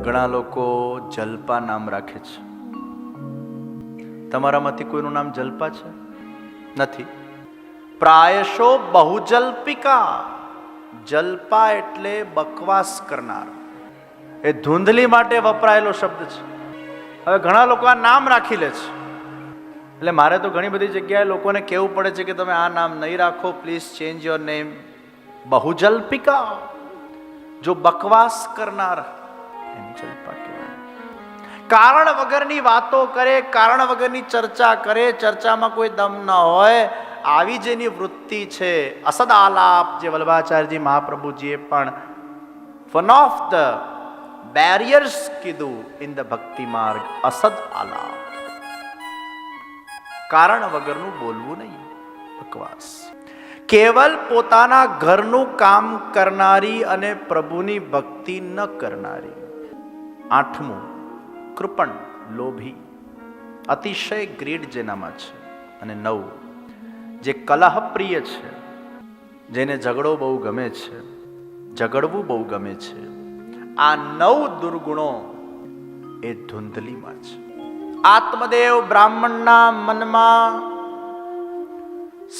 ઘણા લોકો જલ્પા નામ રાખે છે. તમારામાંથી કોઈનું નામ જલ્પા છે? નથી. પ્રાયશો બહુજલ્પિકા. જલ્પા એટલે બકવાસ કરનાર. એ ધૂંધલી માટે વપરાયેલો શબ્દ છે. હવે ઘણા લોકો આ નામ રાખી લે છે. એટલે મારે તો ઘણી બધી જગ્યાએ લોકોને કહેવું પડે છે કે તમે આ નામ નહીં રાખો, પ્લીઝ ચેન્જ યોર નેમ. બહુજલ્પિકા, જો બકવાસ કરનાર, એને જલ્પા કહેવાય. કારણ વગરની વાતો કરે, કારણ વગરની ચર્ચા કરે, ચર્ચામાં કોઈ દમ ન હોય, આવી જેની વૃત્તિ છે. અસદ આલાપ, જે વલ્લભાચાર્યજી મહાપ્રભુજીએ પણ વન ઓફ ધ બેરિયર્સ કીધું ઇન ધ ભક્તિ માર્ગ, અસદ આલાપ. કારણ વગરનું બોલવું નહીં, બકવાસ. કેવલ પોતાના ઘરનું કામ કરનારી અને પ્રભુની ભક્તિ ન કરનારી. 8મું, કૃપણ, લોભી, અતિશય ગ્રીડ જેનામાં છે. અને 9, જે કલહપ્રિય છે, જેને ઝઘડો બહુ ગમે છે, ઝઘડવું બહુ ગમે છે. આ 9 દુર્ગુણો એ ધૂંધલીમાં છે. આત્મદેવ બ્રાહ્મણના મનમાં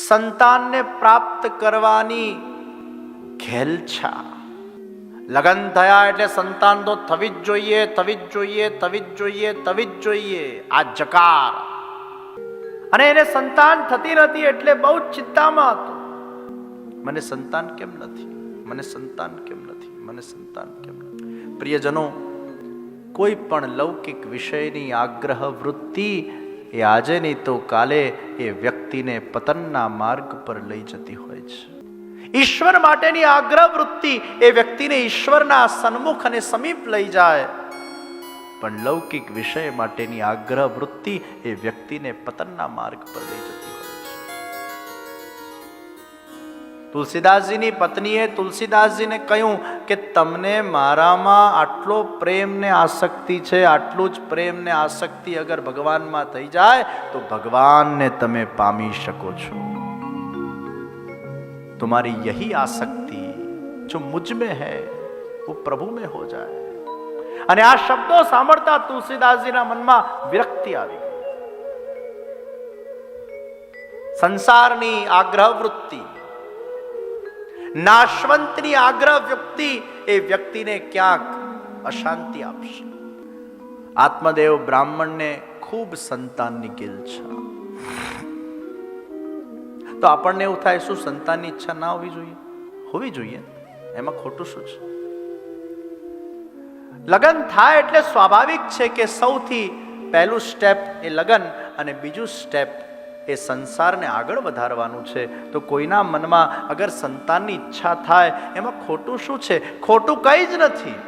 સંતાનને પ્રાપ્ત કરવાની ઘેલછા. લગ્ન થયા એટલે સંતાન તો થવી જ જોઈએ, થવી જ જોઈએ, થવી જ જોઈએ, થવી જ જોઈએ, આ જકાર. અને એને સંતાન થતી નથી એટલે બહુ ચિંતામાં હતો. મને સંતાન કેમ નથી, મને સંતાન કેમ નથી, મને સંતાન કેમ નથી. પ્રિયજનો, કોઈ પણ લૌકિક વિષયની આગ્રહ વૃત્તિ એ આજે નહીં તો કાલે એ વ્યક્તિને પતનના માર્ગ પર લઈ જતી હોય છે. ઈશ્વર માટેની આગ્રહ વૃત્તિ એ વ્યક્તિને ઈશ્વરના સન્મુખ અને સમીપ લઈ જાય, પણ લૌકિક વિષય માટેની આગ્રહ વૃત્તિ એ વ્યક્તિને પતનના માર્ગ પર લઈ જતી હોય છે. તુલસીદાસજીની પત્નીએ તુલસીદાસજીને કહ્યું કે તમને મારામાં આટલો પ્રેમ ને આસક્તિ છે, આટલું જ પ્રેમ ને આસક્તિ અગર ભગવાનમાં થઈ જાય તો ભગવાનને તમે પામી શકો છો. तुम्हारी यही आसक्ति जो मुझ में है वो प्रभु में हो जाए. અને આ શબ્દો સાંભળતા તુલસીદાસજીના મનમાં વિરક્તિ આવી ગઈ. સંસારની આગ્રહ વૃત્તિ, નાશવંતની આગ્રહ વ્યક્તિ એ વ્યક્તિને ક્યાંક અશાંતિ આપશે. આત્મદેવ બ્રાહ્મણને ખૂબ સંતાનની ઘેલછા. તો આપણને એવું થાય, શું સંતાનની ઈચ્છા ના હોવી જોઈએ? હોવી જોઈએ. એમાં ખોટું શું છે? લગ્ન થાય એટલે સ્વાભાવિક છે કે સૌથી પહેલું સ્ટેપ એ લગ્ન અને બીજું સ્ટેપ એ સંસારને આગળ વધારવાનું છે. તો કોઈના મનમાં અગર સંતાનની ઈચ્છા થાય એમાં ખોટું શું છે? ખોટું કંઈ જ નથી.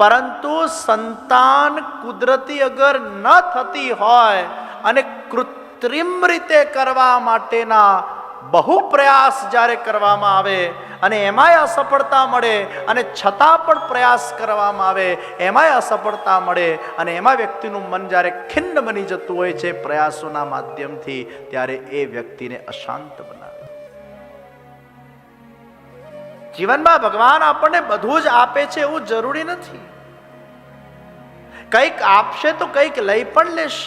પરંતુ સંતાન કુદરતી અગર ન થતી હોય અને કૃત્રિમ રીતે કરવા માટેના બહુ પ્રયાસ જ્યારે કરવામાં આવે અને એમાંય અસફળતા મળે અને છતાં પણ પ્રયાસ કરવામાં આવે, એમાંય અસફળતા મળે અને એમાં વ્યક્તિનું મન જ્યારે ખિન્ન બની જતું હોય છે પ્રયાસોના માધ્યમથી, ત્યારે એ વ્યક્તિને અશાંત બનાવે. જીવનમાં ભગવાન આપણને બધું જ આપે છે એવું જરૂરી નથી. કંઈક આપશે તો કંઈક લઈ પણ લેશે.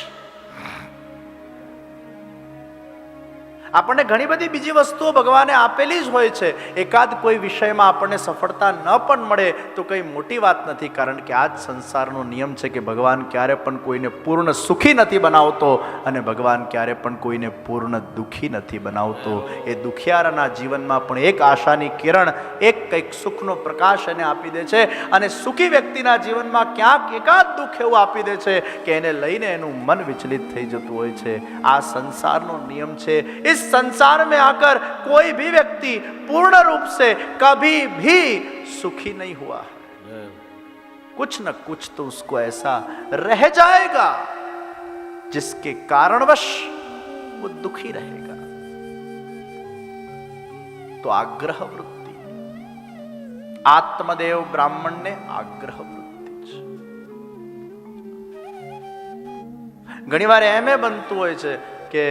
આપણને ઘણી બધી બીજી વસ્તુઓ ભગવાને આપેલી જ હોય છે. એકાદ કોઈ વિષયમાં આપણને સફળતા ન પણ મળે તો કંઈ મોટી વાત નથી, કારણ કે આ જ સંસારનો નિયમ છે કે ભગવાન ક્યારે પણ કોઈને પૂર્ણ સુખી નથી બનાવતો અને ભગવાન ક્યારે પણ કોઈને પૂર્ણ દુઃખી નથી બનાવતો. એ દુખિયારના જીવનમાં પણ એક આશાની કિરણ, એક કંઈક સુખનો પ્રકાશ એને આપી દે છે અને સુખી વ્યક્તિના જીવનમાં ક્યાંક એકાદ દુઃખ એવું આપી દે છે કે એને લઈને એનું મન વિચલિત થઈ જતું હોય છે. આ સંસારનો નિયમ છે. इस संसार में आकर कोई भी व्यक्ति पूर्ण रूप से कभी भी सुखी नहीं हुआ है. कुछ न कुछ तो उसको ऐसा रह जाएगा जिसके कारणवश वो दुखी रहेगा. तो आग्रह वृत्ति, आत्मदेव ब्राह्मण ने आग्रह वृत्ति છે. ઘણીવાર એમ બનતું હોય છે કે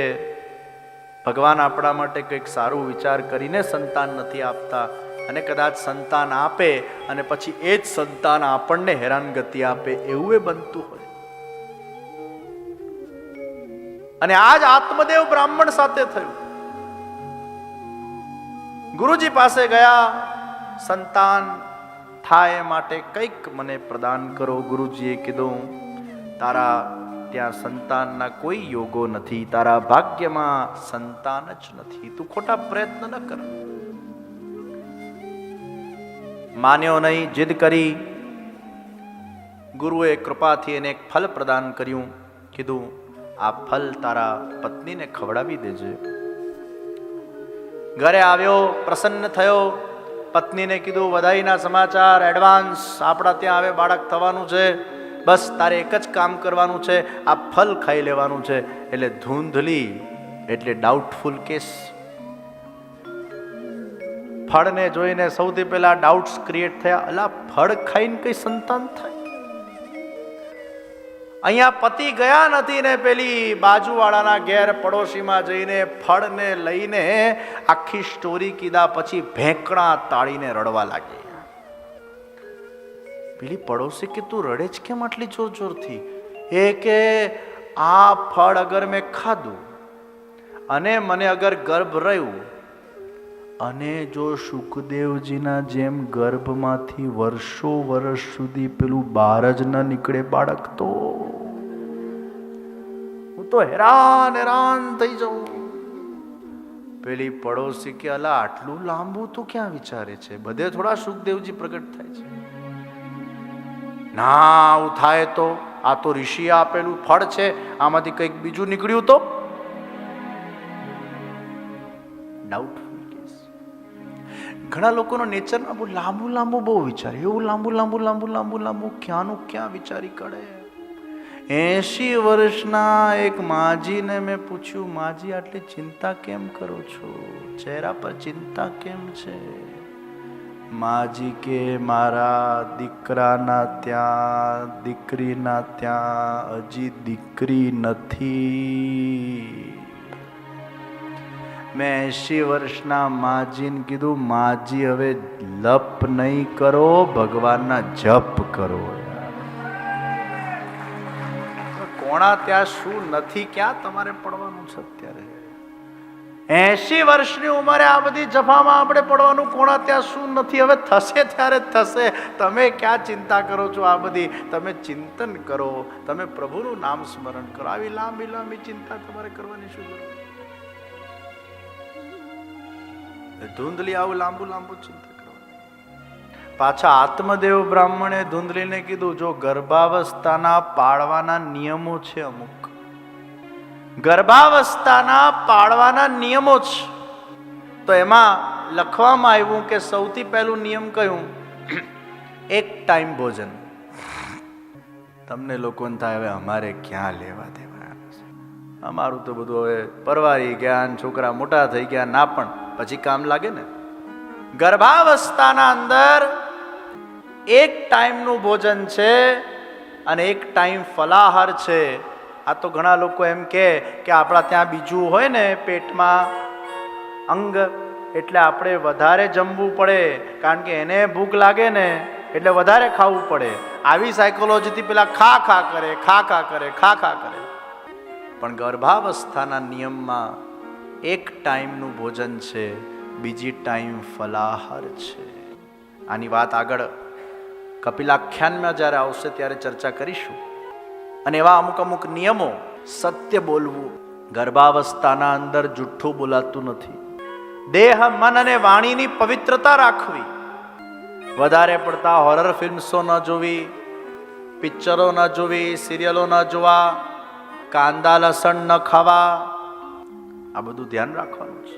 ભગવાન આપણા માટે કંઈક સારું વિચાર કરીને સંતાન નથી આપતા અને કદાચ સંતાન આપે અને પછી એ જ સંતાન આપણને હેરાનગતિ આપે, એવું એ બનતું હોય. અને આ જ આત્મદેવ બ્રાહ્મણ સાથે થયું. ગુરુજી પાસે ગયા, સંતાન થાય માટે કંઈક મને પ્રદાન કરો. ગુરુજીએ કીધું, તારા ત્યાં સંતાનના કોઈ યોગો નથી, તારા ભાગ્યમાં સંતાન જ નથી, તું ખોટા પ્રયત્ન ન કર. માન્યો નહીં, જીદ કરી. ગુરુએ કૃપાથી એને એક ફલ પ્રદાન કર્યું. કીધું, આ ફલ તારા પત્નીને ખવડાવી દેજે. ઘરે આવ્યો, પ્રસન્ન થયો. પત્નીને કીધું, વધાઈના સમાચાર, એડવાન્સ, આપણા ત્યાં હવે બાળક થવાનું છે, બસ તારે એક જ કામ કરવાનું છે, આ ફલ ખાઈ લેવાનું છે. એટલે ધૂંધલી એટલે ડાઉટફુલ કેસ. ફળને જોઈને સૌથી પહેલા ડાઉટ્સ ક્રિએટ થયા. અલા, ફળ ખાઈને કઈ સંતાન થાય? અહીંયા પતિ ગયા નથી ને પેલી બાજુવાળાના ઘેર પડોશીમાં જઈને ફળને લઈને આખી સ્ટોરી કીધા પછી ભેંકણા તાળીને રડવા લાગી. પેલી પડોશી કે તું રડે જ કેમ આટલી જોર જોરથી? એ કે આ ફળ અગર મેં ખાધું અને મને અગર ગર્ભ રહ્યું અને જો શુકદેવજીના જેમ ગર્ભમાંથી વર્ષો વર્ષ સુધી પેલું બહાર જ ન નીકળે બાળક, તો હું તો હેરાન થઈ જાઉં. પેલી પડોશી કે અલા, આટલું લાંબુ તું ક્યાં વિચારે છે? બધે થોડા શુકદેવજી પ્રગટ થાય છે? ના, આવું થાય તો આ તો ઋષિએ આપેલું ફળ છે, આમાંથી કંઈક બીજું નીકળ્યું તો? ડાઉટ. ઘણા લોકોનો નેચરમાં બહુ લાંબુ લાંબુ બહુ વિચારે, એવું લાંબુ ક્યાંનું ક્યાં વિચારી કાઢે. 80 વર્ષના એક માજીને મેં પૂછ્યું, માજી આટલી ચિંતા કેમ કરો છો? ચહેરા પર ચિંતા કેમ છે? માજી કે મારા દીકરાના ત્યાં, દીકરીના ત્યાં હજી દીકરી નથી. મેં 80 વર્ષના માજીને કીધું, માજી હવે લપ નહીં કરો, ભગવાનના જપ કરો. કોણા ત્યાં શું નથી, ક્યાં તમારે પડવાનું છે અત્યારે? 80 વર્ષની ઉંમરે આ બધી જફામાં આપણે પડવાનું, કોણા ત્યાં શું નથી. હવે થશે ત્યારે થશે, તમે ક્યાં ચિંતા કરો છો? આ બધી તમે ચિંતન કરો, તમે પ્રભુનું નામ સ્મરણ કરો. આવી લાંબી ચિંતા તમારે કરવાની શું જરૂર? ધૂંધલી આવું લાંબુ ચિંતા કરવાની. પાછા આત્મદેવ બ્રાહ્મણે ધૂંધલીને કીધું, જો ગર્ભાવસ્થાના પાળવાના નિયમો છે, અમુક ગર્ભાવસ્થાના પાળવાના નિયમો છે, તો એમાં લખવામાં આવ્યું કે સૌથી પહેલું નિયમ કયું? એક ટાઈમ ભોજન. તમને લોકોને થાય હવે અમારે ક્યાં લેવા દેવા, અમારું તો બધું હવે પરવારી ગયા, છોકરા મોટા થઈ ગયા, ના પણ પછી કામ લાગે ને. ગર્ભાવસ્થાના અંદર એક ટાઈમનું ભોજન છે અને એક ટાઈમ ફલાહાર છે. આ તો ઘણા લોકો એમ કે આપણા ત્યાં બીજું હોય ને પેટમાં અંગ, એટલે આપણે વધારે જમવું પડે, કારણ કે એને ભૂખ લાગે ને એટલે વધારે ખાવું પડે. આવી સાયકોલોજીથી પેલા ખા કરે. પણ ગર્ભાવસ્થાના નિયમમાં એક ટાઈમનું ભોજન છે, બીજી ટાઈમ ફલાહાર છે. આની વાત આગળ કપિલાખ્યાનમાં જ્યારે આવશે ત્યારે ચર્ચા કરીશું. અને એવા અમુક નિયમો, સત્ય બોલવું, ગર્ભાવસ્થાના અંદર જુઠ્ઠું બોલાતું નથી, દેહ, મન અને વાણીની પવિત્રતા રાખવી, વધારે પડતા હોરર ફિલ્મ્સો ન જોવી, પિક્ચરો ન જોવી, સિરિયલો ન જોવા, કાંદા લસણ ન ખાવા, આ બધું ધ્યાન રાખવાનું છે.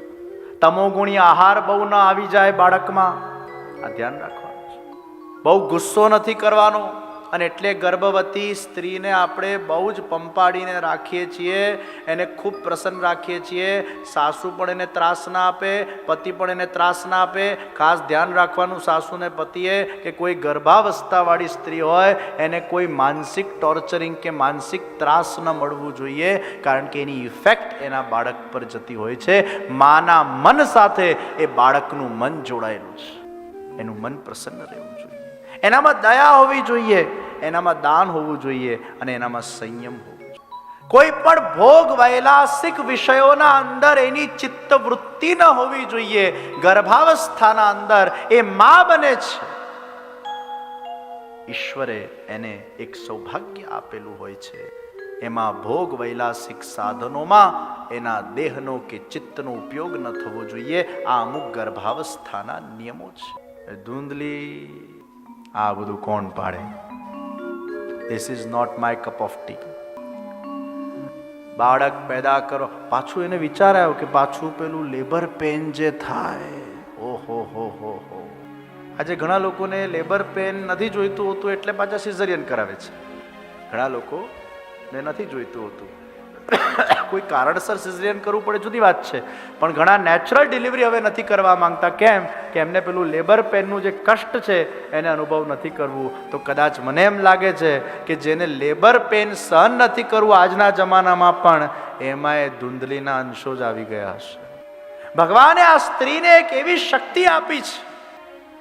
તમોગુણી આહાર બહુ ન આવી જાય બાળકમાં, આ ધ્યાન રાખવાનું છે. બહુ ગુસ્સો નથી કરવાનો. અને એટલે ગર્ભવતી સ્ત્રીને આપણે બહુ જ પંપાડીને રાખીએ છીએ, એને ખૂબ પ્રસન્ન રાખીએ છીએ. સાસુ પણ એને ત્રાસ ના આપે, પતિ પણ એને ત્રાસ ના આપે. ખાસ ધ્યાન રાખવાનું સાસુને પતિએ કે કોઈ ગર્ભાવસ્થાવાળી સ્ત્રી હોય એને કોઈ માનસિક ટોર્ચરિંગ કે માનસિક ત્રાસ ન મળવું જોઈએ, કારણ કે એની ઇફેક્ટ એના બાળક પર જતી હોય છે. માના મન સાથે એ બાળકનું મન જોડાયેલું છે. એનું મન પ્રસન્ન રહેવું જોઈએ, એનામાં દયા હોવી જોઈએ, એનામાં દાન હોવું જોઈએ અને એનામાં સંયમ હોવું જોઈએ. કોઈ પણ ભોગ વૈલાસિક વિષયોના અંદર એની ચિત્તવૃત્તિ ન હોવી જોઈએ. ગર્ભાવસ્થાના અંદર એ માં બને છે, ઈશ્વરે એને એક સૌભાગ્ય આપેલું હોય છે. એમાં ભોગ વૈલાસિક સાધનોમાં એના દેહનો કે ચિત્તનો ઉપયોગ ન થવો જોઈએ. આ અમુક ગર્ભાવસ્થાના નિયમો છે. ધૂંધલી આ બધું કોણ પાડે? This is not my cup of tea. બાળક પેદા કરો, પાછું એને વિચાર આવ્યો કે પાછું પેલું લેબર પેન જે થાય, ઓહો હો હો હો. આજે ઘણા લોકોને લેબર પેન નથી જોઈતું હોતું એટલે પાછા સિઝેરિયન કરાવે છે. ઘણા લોકો ને નથી જોઈતું હોતું, કોઈ કારણસર સિઝેરિયન કરવું પડે જુદી વાત છે, પણ ઘણા નેચરલ ડિલિવરી હવે નથી કરવા માંગતા. કેમ કે એમને પેલું લેબર પેનનું જે કષ્ટ છે એને અનુભવ નથી કરવું. તો કદાચ મને એમ લાગે છે કે જેને લેબર પેન સહન નથી કરવું આજના જમાનામાં પણ એમાં એ ધૂંધલીના અંશો જ આવી ગયા હશે. ભગવાને આ સ્ત્રીને એક એવી શક્તિ આપી છે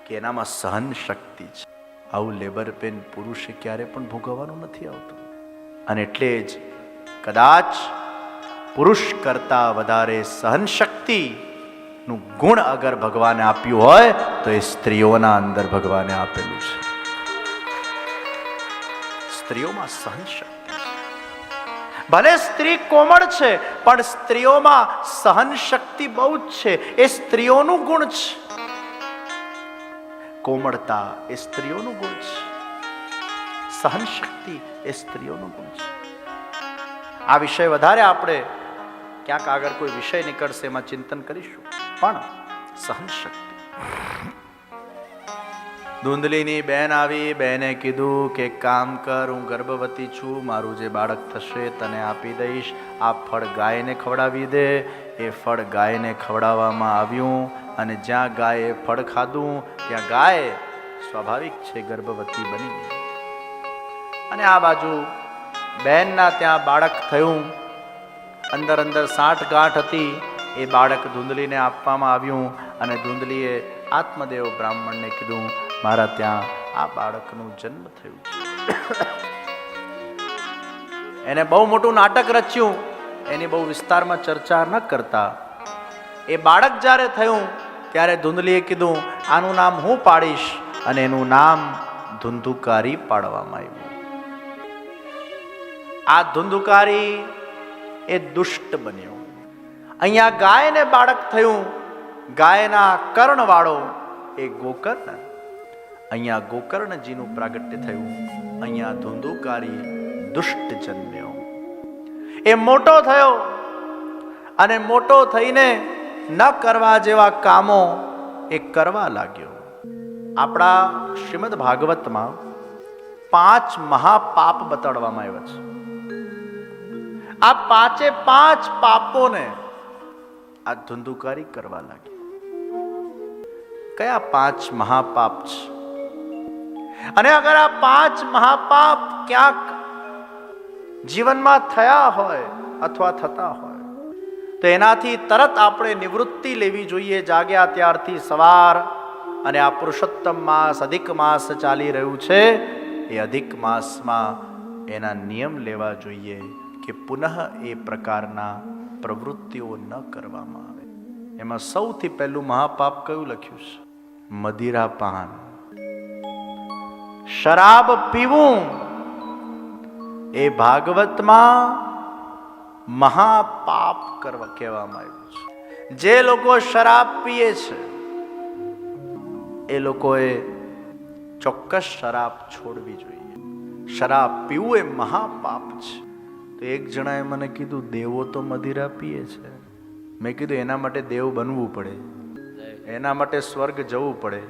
કે એનામાં સહન શક્તિ છે. આવું લેબર પેન પુરુષે ક્યારે પણ ભોગવવાનું નથી આવતું. અને એટલે જ કદાચ પુરુષ કરતા વધારે સહન શક્તિનું ગુણ અગર ભગવાને આપ્યું હોય તો એ સ્ત્રીઓના અંદર ભગવાને આપેલું છે. સ્ત્રીઓમાં સહન શક્તિ, ભલે સ્ત્રી કોમળ છે પણ સ્ત્રીઓમાં સહન શક્તિ બહુ જ છે. એ સ્ત્રીઓનું ગુણ છે. કોમળતા એ સ્ત્રીઓનું ગુણ છે, સહન શક્તિ એ સ્ત્રીઓનું ગુણ છે. આ વિષય વધારે આપણે ક્યાંક આગળ કોઈ વિષય નીકળશે એમાં ચિંતન કરીશું. પણ સહન શક્તિ. ધૂંધલીની બેન આવી, બેને કીધું કે કામ કર, હું ગર્ભવતી છું, મારું જે બાળક થશે તને આપી દઈશ. આ ફળ ગાયને ખવડાવી દે. એ ફળ ગાયને ખવડાવવામાં આવ્યું અને જ્યાં ગાયે ફળ ખાધું ત્યાં ગાય સ્વાભાવિક છે ગર્ભવતી બની ગઈ. અને આ બાજુ બહેનના ત્યાં બાળક થયું. અંદર અંદર સાંઠગાંઠ હતી. એ બાળક ધૂંધલીને આપવામાં આવ્યું અને ધૂંધલીએ આત્મદેવ બ્રાહ્મણને કીધું મારા ત્યાં આ બાળકનું જન્મ થયું છે. એને બહુ મોટું નાટક રચ્યું, એની બહુ વિસ્તારમાં ચર્ચા ન કરતા. એ બાળક જ્યારે થયું ત્યારે ધૂંધલીએ કીધું આનું નામ હું પાડીશ અને એનું નામ ધુંધુકારી પાડવામાં આવ્યું. આ ધુંધુકારી એ દુષ્ટ બન્યો. અહીંયા ગાયને બાળક થયું, ગાયના કર્ણવાળો એ ગોકર્ણ. અહીંયા ગોકર્ણજીનું પ્રાગટ્ય થયું. અહીંયા ધુંધુકારી દુષ્ટ જન્મ્યો. એ મોટો થયો અને મોટો થઈને ન કરવા જેવા કામો એ કરવા લાગ્યો. આપણા શ્રીમદ ભાગવતમાં 5 મહાપાપ બતાડવામાં આવ્યા છે. આ 5 પાપોને આ ધુંધુકારી કરવા લાગી. કયા 5 મહાપાપ છે? અને અગર આ 5 મહાપાપ ક્યાંક જીવનમાં થયા હોય અથવા થતા હોય તો એનાથી તરત આપણે નિવૃત્તિ લેવી જોઈએ. જાગ્યા ત્યારથી સવાર અને આ પુરુષોત્તમ માસ અધિક માસ ચાલી રહ્યું છે. એ અધિક માસમાં એના નિયમ લેવા જોઈએ કે પુનઃ એ પ્રકારના પ્રવૃત્તિઓ ન કરવામાં આવે. એમાં સૌથી પહેલું મહાપાપ કયું લખ્યું છે? મદિરાપાન, શરાબ પીવું. એ ભાગવતમાં મહાપાપ કરવા કહેવામાં આવ્યું છે. જે લોકો શરાબ પીએ છે એ લોકોએ ચોક્કસ શરાબ છોડવી જોઈએ. શરાબ પીવું એ મહાપાપ છે. તો એક જણાએ મને કીધું દેવો તો મદિરા પીએ છે. મેં કીધું એના માટે દેવ બનવું પડે, એના માટે સ્વર્ગ જવું પડે.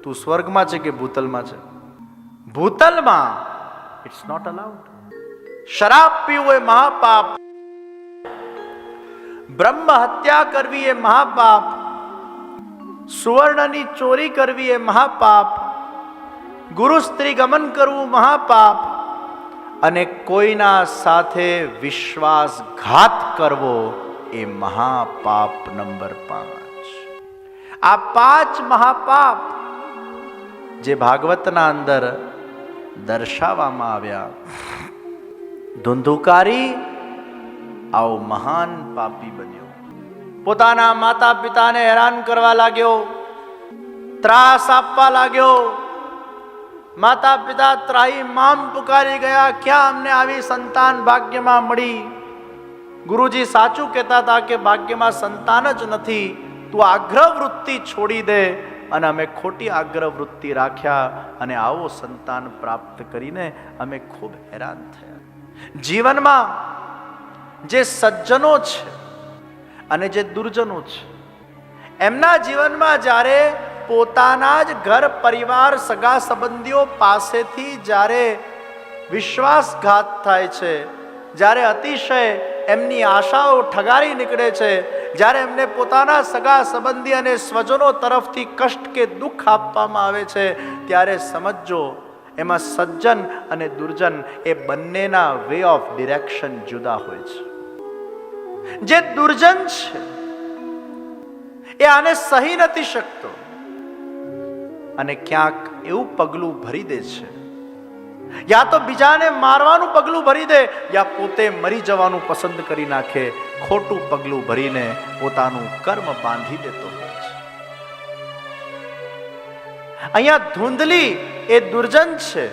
તું સ્વર્ગમાં છે કે ભૂતલમાં છે? ભૂતલમાં. It's not allowed. શરાબ પીવું એ મહાપાપ. બ્રહ્મ હત્યા કરવી એ મહાપાપ. સુવર્ણની ચોરી કરવી એ મહાપાપ. ગુરુ સ્ત્રી ગમન કરવું મહાપાપ. અને કોઈના સાથે વિશ્વાસઘાત કરવો એ મહાપાપ નંબર 5. આ 5 મહાપાપ જે ભાગવતના અંદર દર્શાવવામાં આવ્યા. ધુંધુકારી આવો મહાન પાપી બન્યો, પોતાના માતા પિતાને હેરાન કરવા લાગ્યો, ત્રાસ આપવા લાગ્યો. માતા પિતા ત્રાહિમામ પુકારી ગયા, ક્યાં અમને આવી સંતાન ભાગ્યમાં મળી. ગુરુજી સાચું કહેતા હતા કે ભાગ્યમાં સંતાન જ નથી, તું આગ્રહ વૃત્તિ છોડી દે. અને અમે ખોટી આગ્રહ વૃત્તિ રાખ્યા અને આવો સંતાન પ્રાપ્ત કરીને અમે ખૂબ હેરાન થયા. જીવનમાં જે સજ્જનો છે અને જે દુર્જનો છે, એમના જીવનમાં જ્યારે પોતાના જ ઘર પરિવાર સગા સંબંધીઓ પાસેથી જ્યારે વિશ્વાસઘાત થાય છે, જ્યારે અતિશય એમની આશાઓ ઠગારી નીકળે છે, જ્યારે એમને પોતાના સગા સંબંધી અને સ્વજનો તરફથી કષ્ટ કે દુઃખ આપવામાં આવે છે, ત્યારે સમજો એમાં સજ્જન અને દુર્જન એ બંનેના વે ઓફ ડિરેક્શન જુદા હોય છે. જે દુર્જન છે એ આને સહી નથી શકતો અને ક્યાંક એવું પગલું ભરી દે છે, યા તો બીજાને મારવાનું પગલું ભરી દે, યા પોતે મરી જવાનું પસંદ કરી નાખે. ખોટું પગલું ભરીને પોતાનું કર્મ બાંધી દેતો હોય છે. અહીંયા ધૂંધલી એ દુર્જન છે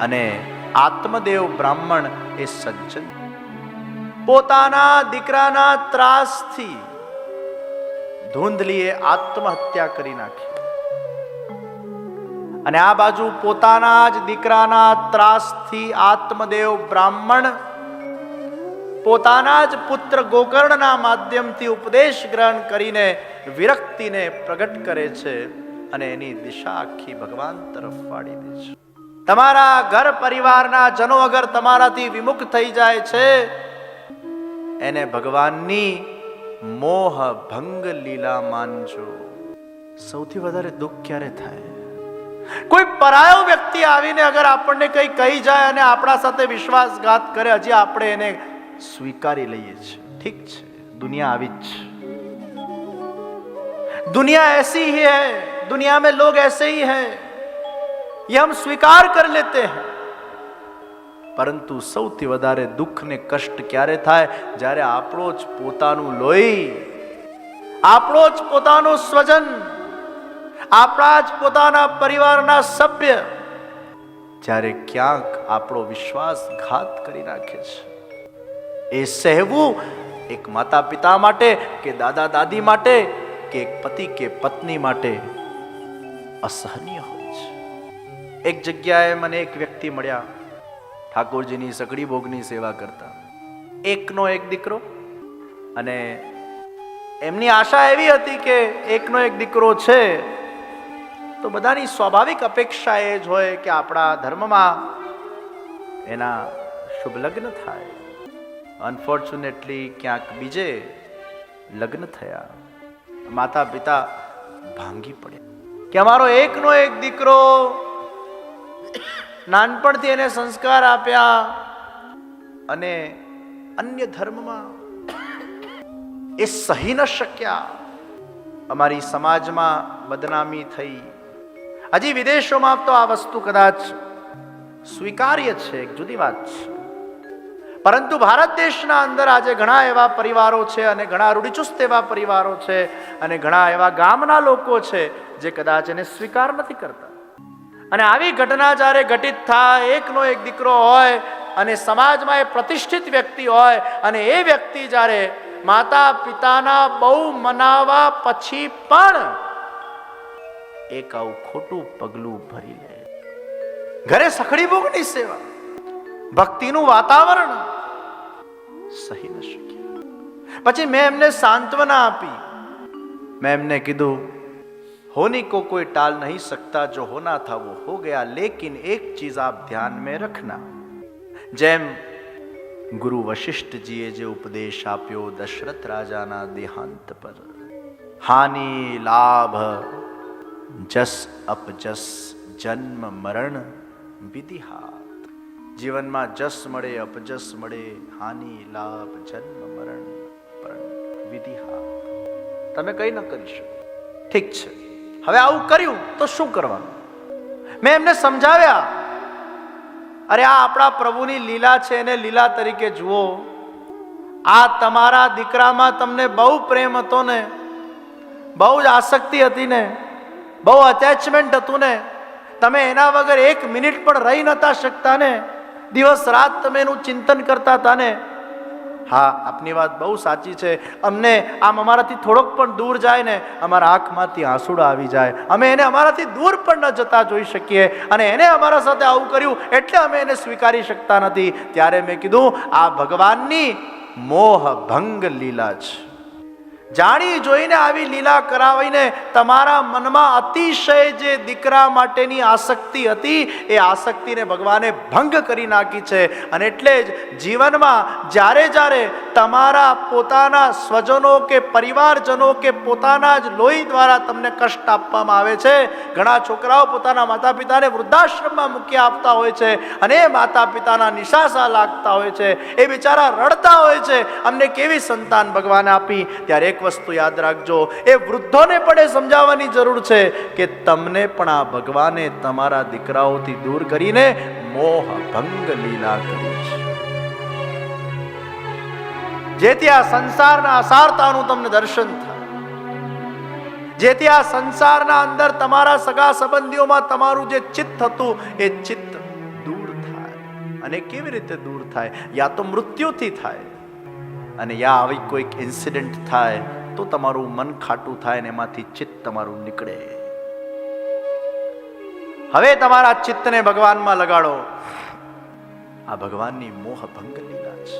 અને આત્મદેવ બ્રાહ્મણ એ સજ્જન. પોતાના દીકરાના ત્રાસથી ધૂંધલીએ આત્મહત્યા કરી નાખી અને આ બાજુ પોતાના જ દીકરાના ત્રાસથી આત્મદેવ બ્રાહ્મણ પોતાના જ પુત્ર ગોકર્ણના માધ્યમથી ઉપદેશ ગ્રહણ કરીને વિરક્તિને પ્રગટ કરે છે અને એની દિશા આખી ભગવાન તરફ વાળી દે છે. તમારા ઘર પરિવારના જનો અગર તમારાથી વિમુખ થઈ જાય છે, એને ભગવાનની મોહ ભંગ લીલા માનજો. સૌથી વધારે દુઃખ ક્યારે થાય? કોઈ પરાયો વ્યક્તિ આવીને અગર આપણને કંઈ કહી જાય અને આપણા સાથે વિશ્વાસઘાત કરે, હજી આપણે એને સ્વીકારી લઈએ છીએ. ઠીક છે, દુનિયા આવી જ છે, दुनिया ऐसी ही है, दुनिया में लोग ऐसे ही हैं, ये हम स्वीकार कर लेते हैं. પરંતુ સૌથી વધારે દુઃખ ને કષ્ટ ક્યારે થાય? જ્યારે આપણો જ પોતાનું લોહી, આપણો જ પોતાનો સ્વજન, આપણા જ પોતાના પરિવારના સભ્ય જ્યારે ક્યાંક આપણો વિશ્વાસઘાત કરી નાખે છે. એ સહેવું એક માતા પિતા માટે કે દાદા દાદી માટે કે એક પતિ કે પત્ની માટે અસહનીય હોય છે. એક જગ્યાએ મને એક વ્યક્તિ મળ્યા, ઠાકોરજીની સગડી ભોગની સેવા કરતા, એકનો એક દીકરો, અને એમની આશા એવી હતી કે એકનો એક દીકરો છે તો બધાની સ્વાભાવિક અપેક્ષા એ જ હોય કે આપણા ધર્મમાં એના શુભ લગ્ન થાય. અનફોર્ચ્યુનેટલી ક્યાંક બીજે લગ્ન થયા. માતા પિતા ભાંગી પડ્યા કે અમારો એકનો એક દીકરો, નાનપણથી એને સંસ્કાર આપ્યા અને અન્ય ધર્મમાં એ સહી ન શક્યા. અમારી સમાજમાં બદનામી થઈ. હજી વિદેશોમાં તો આ વસ્તુ કદાચ સ્વીકાર્ય છે, એક જુદી વાત છે, પરંતુ ભારત દેશના અંદર આજે ઘણા એવા પરિવારો છે અને ઘણા રૂઢિચુસ્ત એવા પરિવારો છે અને ઘણા એવા ગામના લોકો છે જે કદાચ એને સ્વીકાર નથી કરતા. અને આવી ઘટના જ્યારે ઘટિત થાય, એકનો એક દીકરો હોય અને સમાજમાં એ પ્રતિષ્ઠિત વ્યક્તિ હોય અને એ વ્યક્તિ જ્યારે માતા પિતાના બહુ મનાવા પછી પણ એક આવું ખોટું પગલું ભરી લે, ઘરે સખડી ભોગની સેવા, ભક્તિનું વાતાવરણ સહી ન શક્યા. પછી મેં એમને સાંત્વના આપી. મેં એમને કીધું, होने को कोई टाल नहीं सकता, जो होना था वो हो गया, लेकिन एक चीज आप ध्यान में रखना. જેમ ગુરુ વશિષ્ઠજીએ જે ઉપદેશ આપ્યો દશરથ રાજાના દેહાંત પર, હાનિ લાભ જસ અપજસ જન્મ મરણ વિધિહાત. જીવનમાં જસ મળે, અપજસ મળે, હાનિ લાભ જન્મ મરણ વિધિહાત. તમે કઈ ન કરી શકો, ઠીક છે, હવે આવું કર્યું તો શું કરવાનું? મેં એમને સમજાવ્યા, અરે આ આપણા પ્રભુની લીલા છે, એને લીલા તરીકે જુઓ. આ તમારા દીકરામાં તમને બહુ પ્રેમ હતો ને, બહુ જ આસક્તિ હતી ને, બહુ અટેચમેન્ટ હતું ને, તમે એના વગર 1 મિનિટ પણ રહી નતા શકતા ને, દિવસ રાત તમે એનું ચિંતન કરતા હતા ને. હા, આપની વાત બહુ સાચી છે. અમને આમ અમારાથી થોડોક પણ દૂર જાય ને, અમારા આંખમાંથી આંસુડા આવી જાય. અમે એને અમારાથી દૂર પણ ન જતા જોઈ શકીએ, અને એને અમારા સાથે આવું કર્યું એટલે અમે એને સ્વીકારી શકતા નથી. ત્યારે મેં કીધું, આ ભગવાનની મોહભંગ લીલા છે. જાણી જોઈને આવી લીલા કરાવીને તમારા મનમાં અતિશય જે દીકરા માટેની આસક્તિ હતી, એ આસક્તિને ભગવાને ભંગ કરી નાખી છે. અને એટલે જ જીવનમાં જ્યારે જ્યારે તમારા પોતાના સ્વજનો કે પરિવારજનો કે પોતાના જ લોહી દ્વારા તમને કષ્ટ આપવામાં આવે છે. ઘણા છોકરાઓ પોતાના માતા પિતાને વૃદ્ધાશ્રમમાં મૂકી આપતા હોય છે, અને એ માતા પિતાના નિશાસા લાગતા હોય છે, એ બિચારા રડતા હોય છે, અમને કેવી સંતાન ભગવાને આપી. ત્યારે એક વસ્તુ યાદ રાખજો, એ વૃદ્ધોને પણ એ સમજાવવાની જરૂર છે કે તમને પણ આ ભગવાને તમારા દીકરાઓથી દૂર કરીને મોહભંગ લીલા કરી છે, જેથી આ સંસારના અસારતાનું તમને દર્શન થાય, જેથી આ સંસારના અંદર તમારા સગા સંબંધીઓમાં તમારું જે ચિત્ત હતું એ ચિત્ત દૂર થાય. અને કેવી રીતે દૂર થાય? યા તો મૃત્યુથી થાય, અને યા આવી કોઈક ઇન્સિડન્ટ થાય તો તમારું મન ખાટું થાય ને એમાંથી ચિત્ત તમારું નીકળે. હવે તમારા ચિત્તને ભગવાનમાં લગાડો. આ ભગવાનની મોહભંગ લીલા છે.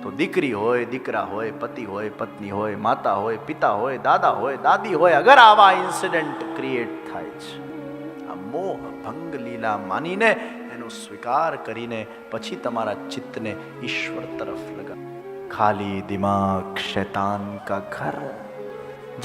તો દીકરી હોય, દીકરા હોય, પતિ હોય, પત્ની હોય, માતા હોય, પિતા હોય, દાદા હોય, દાદી હોય, અગર આવા ઇન્સિડન્ટ ક્રિએટ થાય છે, આ મોહભંગ લીલા માનીને એનો સ્વીકાર કરીને પછી તમારા ચિત્તને ઈશ્વર તરફ લગાડો. खाली दिमाग शैतान का घर.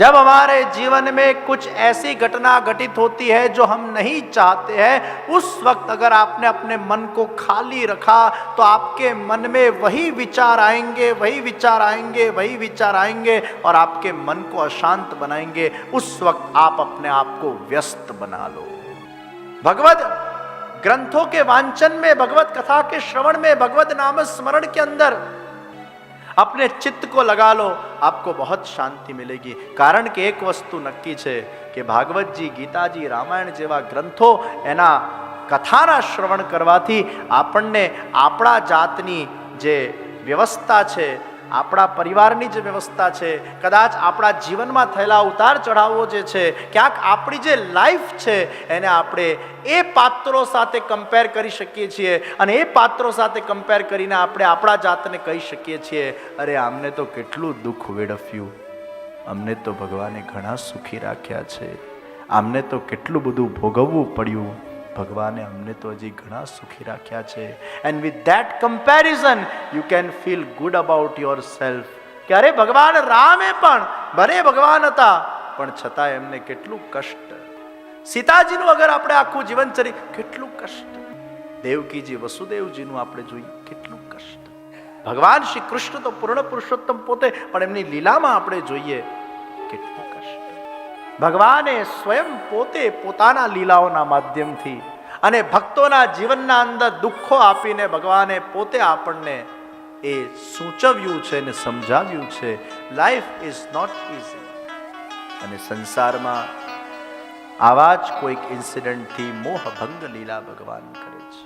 जब हमारे जीवन में कुछ ऐसी घटना घटित होती है जो हम नहीं चाहते हैं, उस वक्त अगर आपने अपने मन को खाली रखा तो आपके मन में वही विचार आएंगे, वही विचार आएंगे, वही विचार आएंगे और आपके मन को अशांत बनाएंगे. उस वक्त आप अपने आप को व्यस्त बना लो. भगवत ग्रंथों के वांचन में, भगवत कथा के श्रवण में, भगवत नाम स्मरण के अंदर अपने चित्त को लगा लो, आपको बहुत शांति मिलेगी. कारण કે એક વસ્તુ નક્કી છે કે ભાગવતજી, ગીતાજી, રામાયણ જેવા ગ્રંથો, એના કથાના શ્રવણ કરવાથી આપણને આપણા જાતની જે વ્યવસ્થા છે, આપણા પરિવારની જે વ્યવસ્થા છે, કદાચ આપણા જીવનમાં થયેલા ઉતાર ચઢાવો જે છે, ક્યાંક આપણી જે લાઈફ છે એને આપણે એ પાત્રો સાથે કમ્પેર કરી શકીએ છીએ, અને એ પાત્રો સાથે કમ્પેર કરીને આપણે આપણા જાતને કહી શકીએ છીએ, અરે આમને તો કેટલું દુઃખ વેડફ્યું, અમને તો ભગવાને ઘણા સુખી રાખ્યા છે, આમને તો કેટલું બધું ભોગવવું પડ્યું, ભગવાને અમને તો હજી ઘણા સુખી રાખ્યા છે. And with that comparison you can feel good about your self. કે અરે ભગવાન રામે પણ, ભલે ભગવાન હતા પણ છતાં એમને કેટલું કષ્ટ. સીતાજીનું અગર આપણે આખું જીવન ચરી, કેટલું કષ્ટ. દેવકીજી, વસુદેવજીનું આપણે જોઈએ, કેટલું કષ્ટ. ભગવાન શ્રી કૃષ્ણ તો પૂર્ણ પુરુષોત્તમ પોતે, પણ એમની લીલામાં આપણે જોઈએ કેટલું કષ્ટ. ભગવાને સ્વયં પોતે પોતાના લીલાઓના માધ્યમથી અને ભક્તોના જીવનના અંદર દુઃખો આપીને ભગવાને પોતે આપણને એ સૂચવ્યું છે ને સમજાવ્યું છે. Life is not easy. અને સંસારમાં આવા જ કોઈક ઇન્સિડન્ટથી મોહભંગ લીલા ભગવાન કરે છે.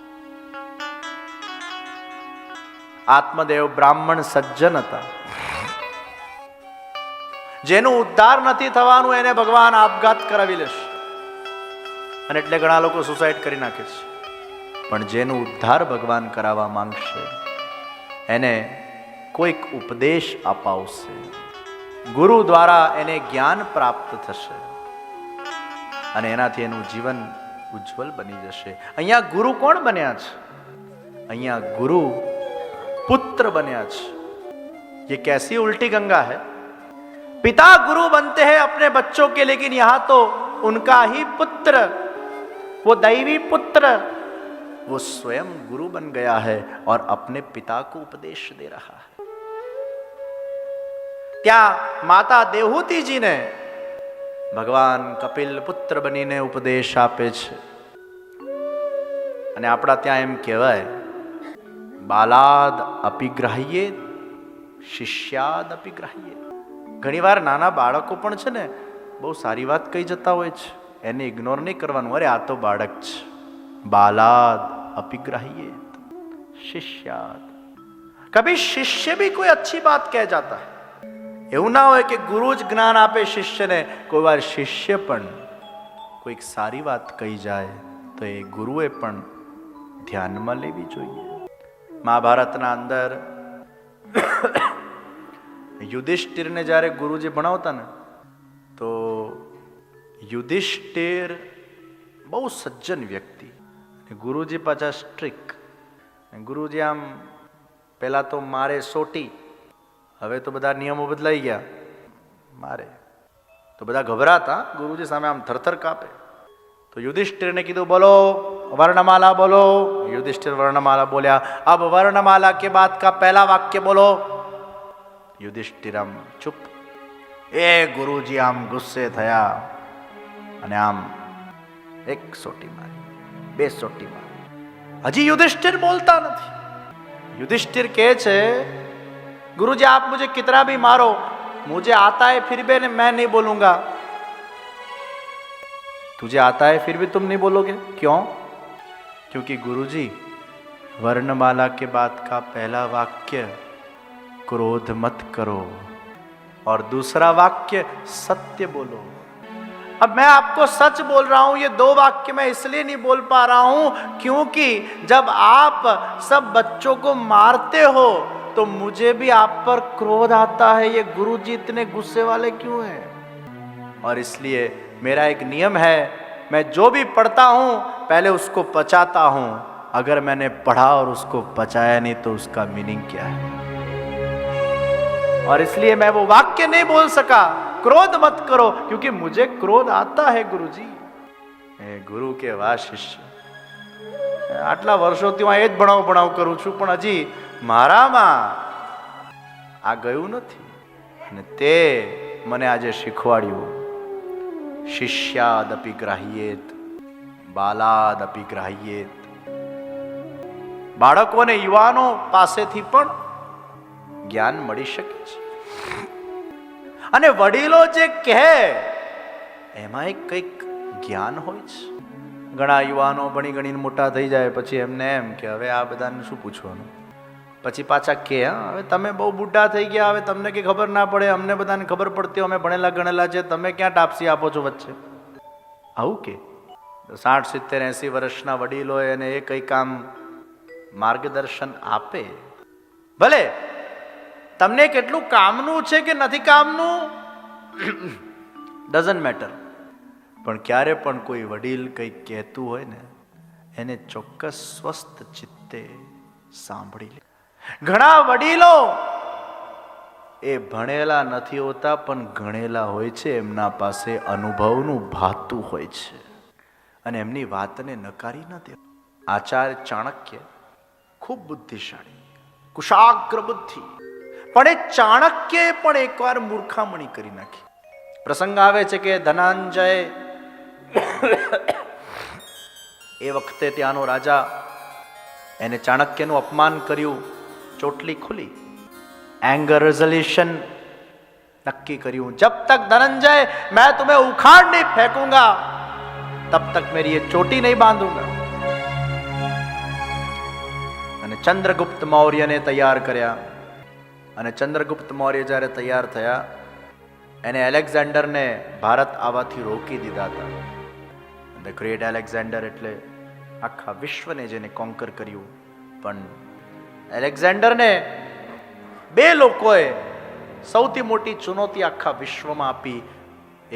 આત્મદેવ બ્રાહ્મણ સજ્જન હતા, જેનું ઉદ્ધાર નથી થવાનું એને ભગવાન આપઘાત કરાવી લેશે, અને એટલે ઘણા લોકો સુસાઇડ કરી નાખે છે. પણ જેનું ઉદ્ધાર ભગવાન કરાવવા માંગશે એને કોઈક ઉપદેશ અપાવશે, ગુરુ દ્વારા એને જ્ઞાન પ્રાપ્ત થશે, અને એનાથી એનું જીવન ઉજ્જવલ બની જશે. અહીંયા ગુરુ કોણ બન્યા છે? અહીંયા ગુરુ પુત્ર બન્યા છે. ये कैसी उल्टी गंगा है? पिता गुरु बनते हैं अपने बच्चों के, लेकिन यहां तो उनका ही पुत्र, वो दैवी पुत्र, वो स्वयं गुरु बन गया है और अपने पिता को उपदेश दे रहा है. ત્યાં માતા દેવહૂતિજીને ભગવાન કપિલ પુત્ર બનીને ઉપદેશ આપે છે. અને આપણા ત્યાં એમ કહેવાય, બાલાદ અપિગ્રાહ્યે શિષ્યાદ અપિગ્રાહ્યે. ઘણીવાર નાના બાળકો પણ છે ને બહુ સારી વાત કહી જતા હોય છે, એને ઇગ્નોર નહીં કરવાનું. અરે આ તો બાળક છે. બાલાદ અપિગ્રાહ્યે શિષ્યાદ. કભી શિષ્ય ભી કોઈ અચ્છી બાત કહે જાતા હૈ. એવું ના હોય કે ગુરુ જ જ્ઞાન આપે શિષ્યને, કોઈ વાર શિષ્ય પણ કોઈક સારી વાત કહી જાય તો એ ગુરુએ પણ ધ્યાનમાં લેવી જોઈએ. મહાભારતના અંદર યુધિષ્ઠિરને જ્યારે ગુરુજી ભણાવતા ને, તો યુધિષ્ઠિર બહુ સજ્જન વ્યક્તિ, ગુરુજી પાછા સ્ટ્રિક. ગુરુજી આમ પહેલા તો મારે સોટી, હવે તો બધા નિયમો બદલાઈ ગયા, મારે તો બધા ગભરાતા, ગુરુજી સામે આમ થરથર કાપે. તો યુધિષ્ઠિરને કીધું બોલો વર્ણમાલા બોલો. યુધિષ્ઠિર વર્ણમાલા બોલ્યા. અબ વર્ણમાલા કે બાદ કા પહેલા વાક્ય બોલો. યુધિષ્ઠિર આમ ચૂપ. એ ગુરુજી આમ ગુસ્સે થયા અને આમ એક સોટી મારી, બે સોટી મારી. હજી યુધિષ્ઠિર બોલતા નથી. युधिष्ठिर कहे छे, गुरुजी आप मुझे कितना भी मारो, मुझे आता है फिर भी मैं नहीं बोलूंगा. तुझे आता है फिर भी तुम नहीं बोलोगे, क्यों? क्योंकि गुरुजी वर्णमाला के बाद का पहला वाक्य क्रोध मत करो और दूसरा वाक्य सत्य बोलो. अब मैं आपको सच बोल रहा हूं, ये दो वाक्य मैं इसलिए नहीं बोल पा रहा हूं क्योंकि जब आप सब बच्चों को मारते हो तो मुझे भी आप पर क्रोध आता है. ये गुरुजी इतने गुस्से वाले क्यों हैं? और इसलिए मेरा एक नियम है, मैं जो भी पढ़ता हूं पहले उसको पचाता हूं. अगर मैंने पढ़ा और उसको पचाया नहीं तो उसका मीनिंग क्या है? और इसलिए मैं वो वाक्य नहीं बोल सका, क्रोध मत करो, क्योंकि मुझे क्रोध आता है गुरुजी. गुरु के वाह शिष्य, આટલા વર્ષોથી હું એ જ ભણાવ કરું છું, પણ હજી મારામાં આ ગયું નથી. અને તે મને આજે શીખવાડ્યું. શિષ્યાદપી ગ્રાહ્યેત બાલાદપી ગ્રાહ્યેત. બાળકોને યુવાનો પાસેથી પણ જ્ઞાન મળી શકે છે. અને વડીલો જે કહે એમાં કંઈક જ્ઞાન હોય છે. ઘણા યુવાનો ભણી ગણીને મોટા થઈ જાય પછી એમને એમ કે હવે આ બધાને શું પૂછવાનું, પછી પાછા કે હવે તમે બહુ બુઢા થઈ ગયા, હવે તમને કંઈ ખબર ના પડે, અમને બધાને ખબર પડતી, અમે ભણેલા ગણેલા છે, તમે ક્યાં ટાપસી આપો છો વચ્ચે. આવું કે 60, 70, 80 વર્ષના વડીલો એને એ કંઈ કામ માર્ગદર્શન આપે. ભલે તમને કેટલું કામનું છે કે નથી કામનું ડઝન્ટ મેટર, પણ ક્યારે પણ કોઈ વડીલ કંઈક કહેતું હોય ને એને ચોક્કસ સ્વસ્થ ચિત્તે સાંભળી લે. ઘણા વડીલો એ ભણેલા નથી હોતા પણ ગણેલા હોય છે, એમના પાસે અનુભવનું ભાતું હોય છે અને એમની વાતને નકારી ન દે. આચાર્ય ચાણક્ય ખૂબ બુદ્ધિશાળી, કુશાગ્ર બુદ્ધિ, પણ એ ચાણક્યએ પણ એકવાર મૂર્ખામણી કરી નાખી. પ્રસંગ આવે છે કે ધનંજય એ વખતે ત્યાંનો રાજા એને ચાણક્યનું અપમાન કર્યું, ચોટલી ખુલી, એંગર રેઝોલ્યુશન નક્કી કર્યું, જબ તક ધનંજય मैं तुम्हें उखाड़ नहीं फेंकूंगा तब तक मेरी ये चोटी नहीं बांधूंगा. અને ચંદ્રગુપ્ત મૌર્યને તૈયાર કર્યા. અને ચંદ્રગુપ્ત મૌર્ય જ્યારે તૈયાર થયા એને એલેક્ઝાન્ડરને ભારત આવવાથી રોકી દીધા હતા. ધ ગ્રેટ એલેક્ઝાન્ડર એટલે આખા વિશ્વને જેને કોન્કર કર્યું. પણ એલેક્ઝાન્ડરને બે લોકોએ સૌથી મોટી ચુનૌતી આખા વિશ્વમાં આપી,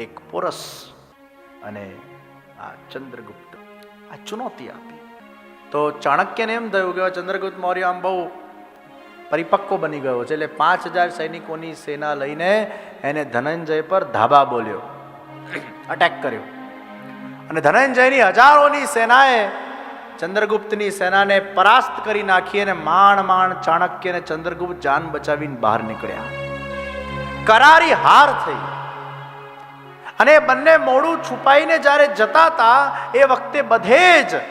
એક પોરસ અને આ ચંદ્રગુપ્ત. આ ચુનૌતી આપી તો ચાણક્યને એમ થયું કે ચંદ્રગુપ્ત મૌર્ય આમ બહુ પરિપક્વ બની ગયો છે, એટલે 5000 સૈનિકોની સેના લઈને એને ધનંજય પર ધાબા બોલ્યો, અટેક કર્યો. અને ધનંજયની હજારોની સેનાએ ચંદ્રગુપ્તની સેનાને પરાસ્ત કરી નાખી અને માંડ ચાણક્ય અને ચંદ્રગુપ્ત જાન બચાવીને બહાર નીકળ્યા. કરારી હાર થઈ. અને એ બંને મોઢું છુપાઈને જ્યારે જતા હતા એ વખતે બધે જ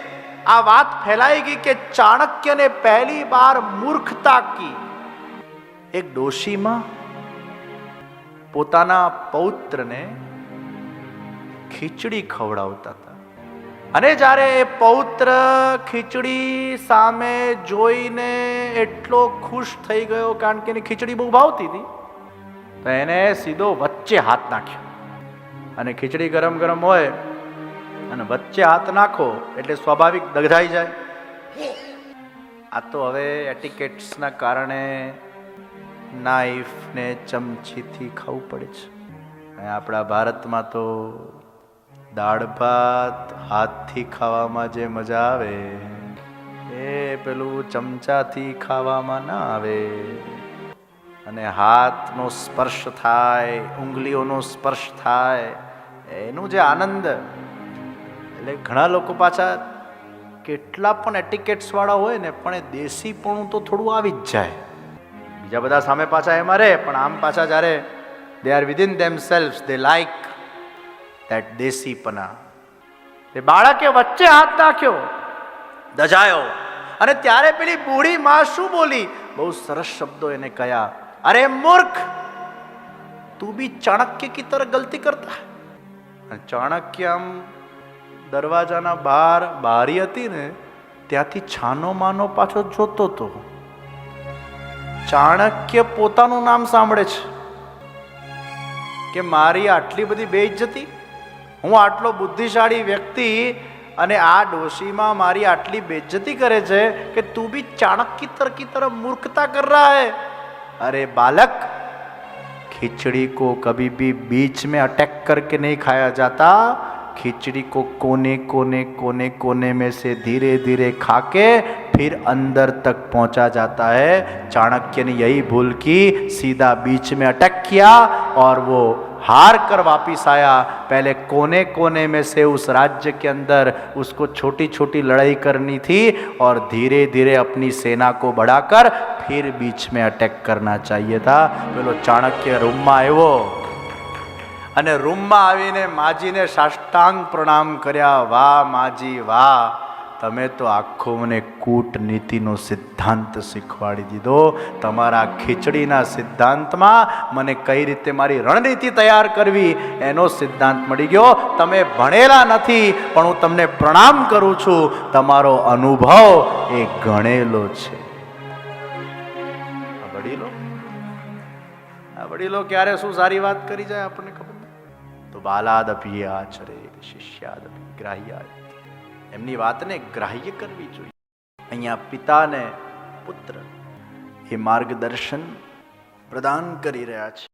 આ વાત ફેલાઈ ગઈ કે ચાણક્યને પહેલી બાર મૂર્ખતા કી. એક ડોશીમાં પોતાના પૌત્રને ખીચડી ખવડાવતા હતા અને જ્યારે એ પૌત્ર ખીચડી સામે જોઈને એટલો ખુશ થઈ ગયો, કારણ કે એને ખીચડી બહુ ભાવતી હતી, તો એને સીધો વચ્ચે હાથ નાખ્યો. અને ખીચડી ગરમ ગરમ હોય અને વચ્ચે હાથ નાખો એટલે સ્વાભાવિક દગધાઈ જાય. આ તો હવે એટિકેટ્સના કારણે નાઈફ ને ચમચીથી ખાવું પડે છે. આપણા ભારતમાં તો દાળ ભાત હાથથી ખાવામાં જે મજા આવે એ પેલું ચમચાથી ખાવામાં ના આવે. અને હાથનો સ્પર્શ થાય, ઉંગલીઓનો સ્પર્શ થાય, એનું જે આનંદ. એટલે ઘણા લોકો પાછા કેટલા પણ એટિકેટ્સ વાળા હોય ને પણ એ દેશીપણું તો થોડું આવી જ જાય. બીજા બધા સામે પાછા એમાં રહે, પણ આમ પાછા જ્યારે they are within themselves they like that દેશીપના. એ બાળકે વચ્ચે હાથ નાખ્યો, દજાયો. અને ત્યારે પેલી બૂઢી માં શું બોલી? બહુ સરસ શબ્દો એને કયા. અરે મૂર્ખ, તું ભી ચાણક્ય કી તરહ ગલતી કરતા. ચાણક્ય આમ દરવાજાના બહાર બારી હતી ને ત્યાંથી છાનો માનો પાછો જોતો હતો. ચાણક્ય પોતાનું નામ સાંભળે છે કે મારી આટલી બધી બેઇજ્જતી, હું આટલો બુદ્ધિશાળી વ્યક્તિ અને આ ડોશીમાં મારી આટલી બેઇજ્જતી કરે છે કે તું ભી ચાણक्य की तरह मूर्खता कर रहा है. अरे बालक, खिचड़ी को कभी भी बीच में अटैक करके नहीं खाया जाता. खिचड़ी को कोने कोने कोने कोने में से धीरे धीरे खा के फिर अंदर तक पहुंचा जाता है. चाणक्य ने यही भूल की, सीधा बीच में अटैक किया और वो हार कर वापिस आया. पहले कोने कोने में से उस राज्य के अंदर उसको छोटी छोटी लड़ाई करनी थी और धीरे धीरे अपनी सेना को बढ़ाकर फिर बीच में अटैक करना चाहिए था. પેલો ચાણક્ય રૂમમાં આવ્યો અને રૂમમાં આવીને માજીને સાષ્ટાંગ પ્રણામ કર્યા. વાહ માજી વાહ, તમે તો આખો મને કૂટનીતિનો સિદ્ધાંત શીખવાડી દીધો. તમારા ખીચડીના સિદ્ધાંતમાં મને કઈ રીતે મારી રણનીતિ તૈયાર કરવી એનો સિદ્ધાંત મળી ગયો. તમે ભણેલા નથી પણ હું તમને પ્રણામ કરું છું, તમારો અનુભવ એ ગણેલો છે. આ વડીલો ક્યારે શું સારી વાત કરી જાય આપણને ખબર નહીં. તો બાલાદપી આચરે શિષ્યાદપી ગ્રાહ્યા. એમની વાતને ગ્રાહ્ય કરવી જોઈએ. અહીંયા પિતાને પુત્ર એ માર્ગદર્શન પ્રદાન કરી રહ્યા છે.